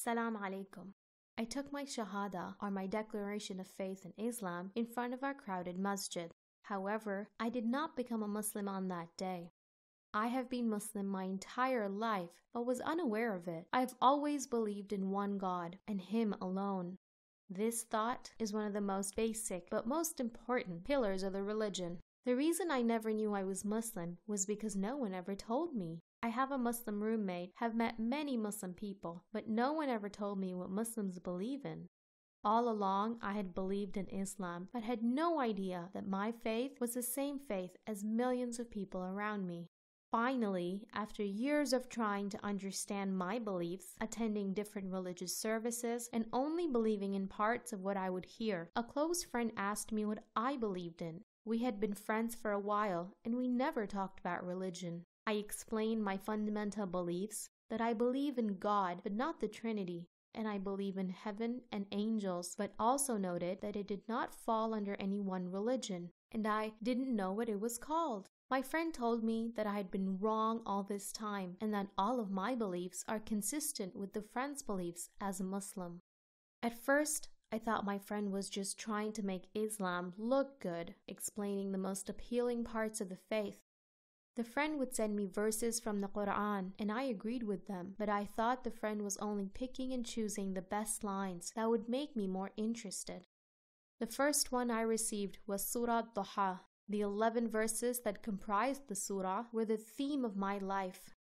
Salam alaikum. I took my shahada, or my declaration of faith in Islam, in front of our crowded masjid. However, I did not become a Muslim on that day. I have been Muslim my entire life, but was unaware of it. I have always believed in one God, and Him alone. This thought is one of the most basic, but most important pillars of the religion. The reason I never knew I was Muslim was because no one ever told me. I have a Muslim roommate, have met many Muslim people, but no one ever told me what Muslims believe in. All along, I had believed in Islam, but had no idea that my faith was the same faith as millions of people around me. Finally, after years of trying to understand my beliefs, attending different religious services, and only believing in parts of what I would hear, a close friend asked me what I believed in. We had been friends for a while, and we never talked about religion. I explained my fundamental beliefs, that I believe in God, but not the Trinity, and I believe in heaven and angels, but also noted that it did not fall under any one religion, and I didn't know what it was called. My friend told me that I had been wrong all this time, and that all of my beliefs are consistent with the friend's beliefs as a Muslim. At first, I thought my friend was just trying to make Islam look good, explaining the most appealing parts of the faith. The friend would send me verses from the Quran, and I agreed with them, but I thought the friend was only picking and choosing the best lines that would make me more interested. The first one I received was Surah Duha. The 11 verses that comprised the surah were the theme of my life.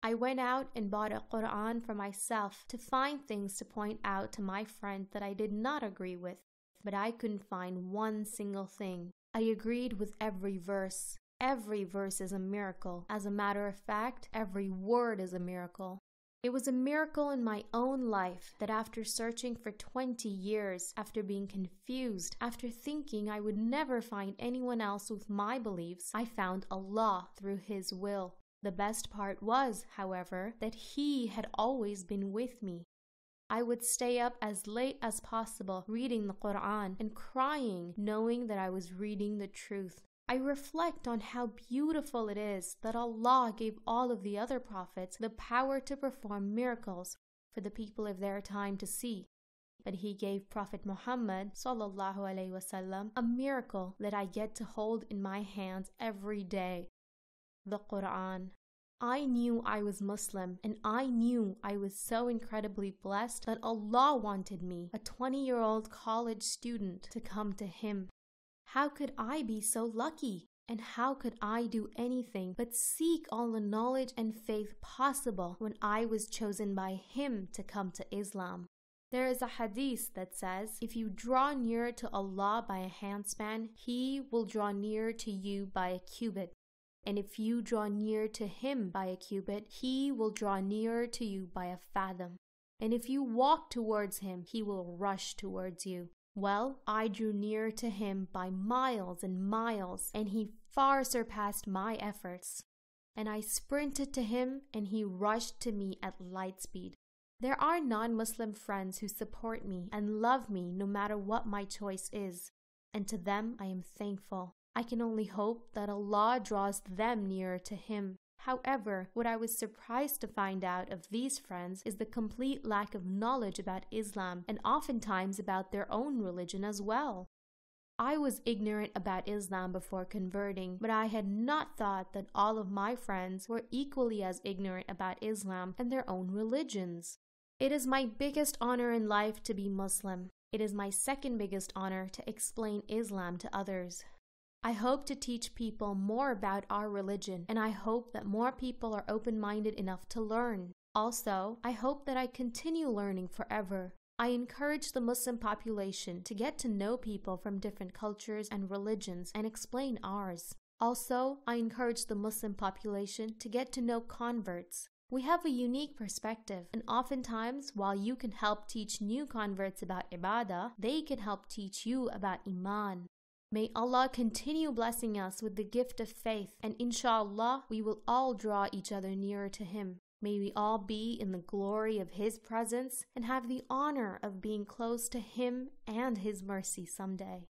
I went out and bought a Quran for myself to find things to point out to my friend that I did not agree with, but I couldn't find one single thing. I agreed with every verse. Every verse is a miracle. As a matter of fact, every word is a miracle. It was a miracle in my own life that after searching for 20 years, after being confused, after thinking I would never find anyone else with my beliefs, I found Allah through His will. The best part was, however, that He had always been with me. I would stay up as late as possible reading the Quran and crying, knowing that I was reading the truth. I reflect on how beautiful it is that Allah gave all of the other prophets the power to perform miracles for the people of their time to see. But He gave Prophet Muhammad ﷺ a miracle that I get to hold in my hands every day, the Quran. I knew I was Muslim, and I knew I was so incredibly blessed that Allah wanted me, a 20-year-old college student, to come to Him. How could I be so lucky? And how could I do anything but seek all the knowledge and faith possible when I was chosen by Him to come to Islam? There is a hadith that says, if you draw near to Allah by a handspan, He will draw near to you by a cubit. And if you draw near to Him by a cubit, He will draw nearer to you by a fathom. And if you walk towards Him, He will rush towards you. Well, I drew near to Him by miles and miles, and He far surpassed my efforts. And I sprinted to Him, and He rushed to me at light speed. There are non-Muslim friends who support me and love me no matter what my choice is, and to them I am thankful. I can only hope that Allah draws them nearer to Him. However, what I was surprised to find out of these friends is the complete lack of knowledge about Islam and oftentimes about their own religion as well. I was ignorant about Islam before converting, but I had not thought that all of my friends were equally as ignorant about Islam and their own religions. It is my biggest honor in life to be Muslim. It is my second biggest honor to explain Islam to others. I hope to teach people more about our religion, and I hope that more people are open-minded enough to learn. Also, I hope that I continue learning forever. I encourage the Muslim population to get to know people from different cultures and religions and explain ours. Also, I encourage the Muslim population to get to know converts. We have a unique perspective, and oftentimes, while you can help teach new converts about ibadah, they can help teach you about iman. May Allah continue blessing us with the gift of faith, and inshallah, we will all draw each other nearer to Him. May we all be in the glory of His presence and have the honor of being close to Him and His mercy someday.